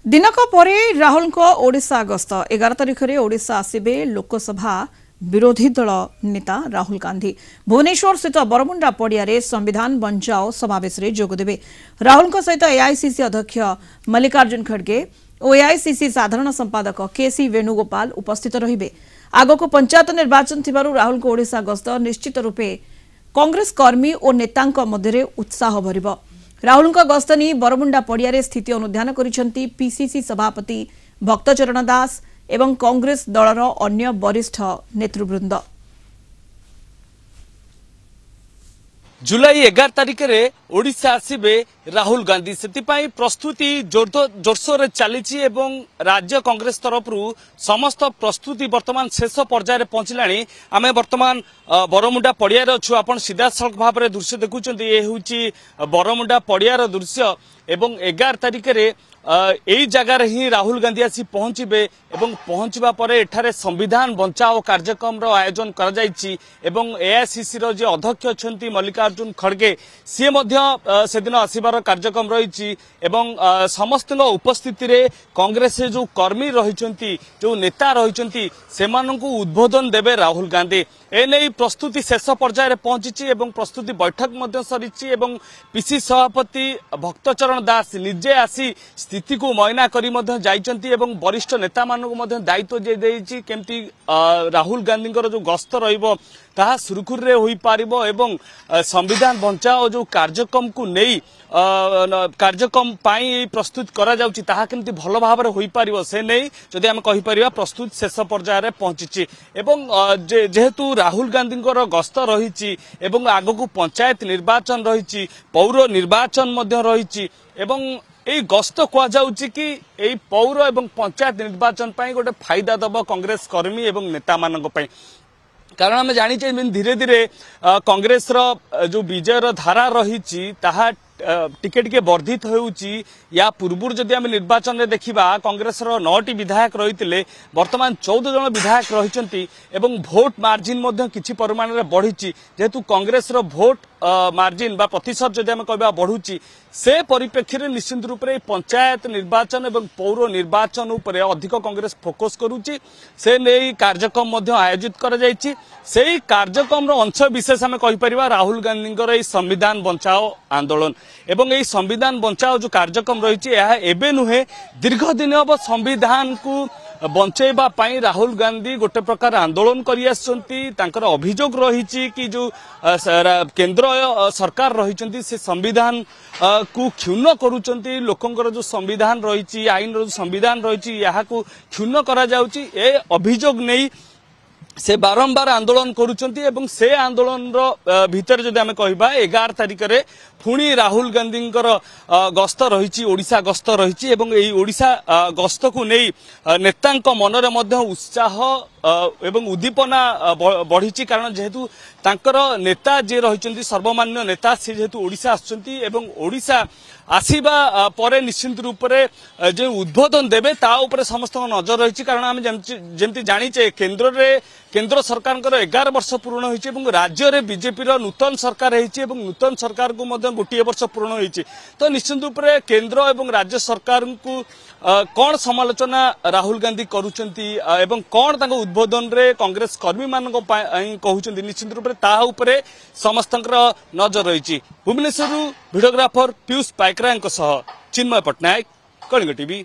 दिनक परे राहुल ओडिशा गस्त 11 तारिख में ओडिशा आसिबे लोकसभा विरोधी दल नेता राहुल गांधी भुवनेश्वर स्थित बरमुंडा पड़िया संविधान बंचाओ समावेश में जोगदेवे। राहुल सहित एआईसीसी अध्यक्ष मल्लिकार्जुन खड़गे और एआईसीसी साधारण संपादक केसी वेणुगोपाल उपस्थित रहिबे। आगको पंचायत निर्वाचन थिबारु राहुल को ओडिशा गस्त निश्चित रूपे कांग्रेस कर्मी और नेतांक मध्य उत्साह भरिबो। राहुल गस्त नहीं बरमुंडा पड़िया स्थिति अनुध्यान करिसेंती पीसीसी सभापति भक्तचरण दास एवं कांग्रेस दलर अन्य वरिष्ठ नेतृवृंद। जुलाई 11 तारिख में ओडिशा आसिबे राहुल गांधी से प्रस्तुति जोरसोर चली राज्य कांग्रेस तरफ समस्त प्रस्तुति वर्तमान शेष पर्यायर पहुंचला। आम वर्तमान बरमुंडा पड़ियार अच्छु आप सीधा सड़क भाव में दृश्य देखुं ये हूँ बरमुंडा पड़ियार दृश्य एवं 11 तारिख में यही जगार ही राहुल गांधी आसी पहुंचे एवं पहुंचवा परे एठारे संविधान बंचाओ कार्यक्रम रो आयोजन करा जायछि एवं एआईसीसी रो जे अध्यक्ष अछंती मल्लिकार्जुन खड़गे सी मध्य सेदिन आसीबार कार्यक्रम रही एवं समस्त उपस्थिति रे कांग्रेस जो कर्मी रहिछंती जो नेता रहिछंती सेमानंकु उद्बोधन देबे राहुल गांधी। एने प्रस्तुति शेष पर्यायर पहुंची एवं प्रस्तुति बैठक मध्य सरीछि एवं पीसी सभापति भक्तचरण दास निजे आसी स्थिति को मयना करी मध्य जाइचंती एवं वरिष्ठ नेता मानक मध्य दायित्व जे देइछि केमती राहुल गांधी जो गस्त रहिबो ताहा सुरखुर रे होई पारिबो एवं संविधान बंचाओ जो कार्यक्रम को नहीं कार्यक्रम पाई प्रस्तुत करा जाउछि ताहा केमती भलो भाव रे होई पारिबो से नहीं जदि हम कहि परिबा प्रस्तुत शेष पर्यायर पहुंची एवं जेहेतु राहुल गांधी गस्त रही एवं आगकू पंचायत निर्वाचन रही पौर निर्वाचन मध्य रही एवं यही गस्त कहुच्छी कि यही पौर एवं पंचायत निर्वाचन पर गोटे फायदा दब कांग्रेस कर्मी एवं नेता मानक पई। कारण आम जाचे धीरे धीरे कांग्रेस जो विजयर धारा रही टिके टिके वर्धित होउची। या पूर्व जदि आम निर्वाचन में देखा कांग्रेस 9टी विधायक रही वर्तमान 14 जन विधायक रही एवं भोट मार्जिन किछि परिमाण में बढ़ी जेहेतु कांग्रेस भोट मार्जिन बा प्रतिशत जदि आम कहबा बढ़ुची से परिप्रेक्षी में निश्चित रूप से पंचायत निर्वाचन एवं पौर निर्वाचन उपरे अधिक कांग्रेस फोकस करुच्ची से नहीं कार्यक्रम आयोजित कर से कार्यक्रम अंश विशेष आम कहीपर राहुल गांधी संविधान बंचाओ आंदोलन एवं यही संविधान बंचाओ जो कार्यक्रम रही नुहे दीर्घ दिन हम संविधान को बंचेबा पाई राहुल गांधी गोटे प्रकार आंदोलन कर अभियोग रही कि जो केंद्र सरकार रही से संविधान को क्षुण्ण करुचंती लोकंकर जो संविधान रही आईन जो संविधान रही क्षुण्ण करा जाउची ए अभियोग नहीं से बारंबार आंदोलन करुचंती एवं से आंदोलन भितर जदि आम कहबा 11 तारिख में पुणी राहुल गांधी गस्त रही ओडिशा गस्त रही एवं यही ओडिशा गस्त को नहीं नेतांक मनरे मध्य उत्साह एवं उद्दीपना बढ़ी। कारण जेहेतु तांकर नेता जे रही सर्वमान्य नेता से जेहेतु ओडिशा आसुचंती एवं ओडिशा आसीबा परे निश्चित रूप से जो उद्बोधन देवे ता उपरे समस्त नजर रही। कारण आम जमती जानीचे केंद्र सरकार 11 वर्ष पूर्ण होइछि एवं राज्य रे बीजेपी नूतन सरकार होइछि एवं नूतन सरकार को मध्य गोटे वर्ष पूर्ण होइछि तो निश्चित रूप से केंद्र एवं राज्य सरकार को कौन समालोचना राहुल गांधी करुचंती एवं कौन तांको उद्बोधन रे कांग्रेस कर्मी मानक कहउचंती निश्चित रूप से ताहा उपरे समस्त नजर रही। भुवनेश्वर वीडियोग्राफर पीयूष पाइकरा सह चिन्मय पट्टनायक कलिंग टीवी।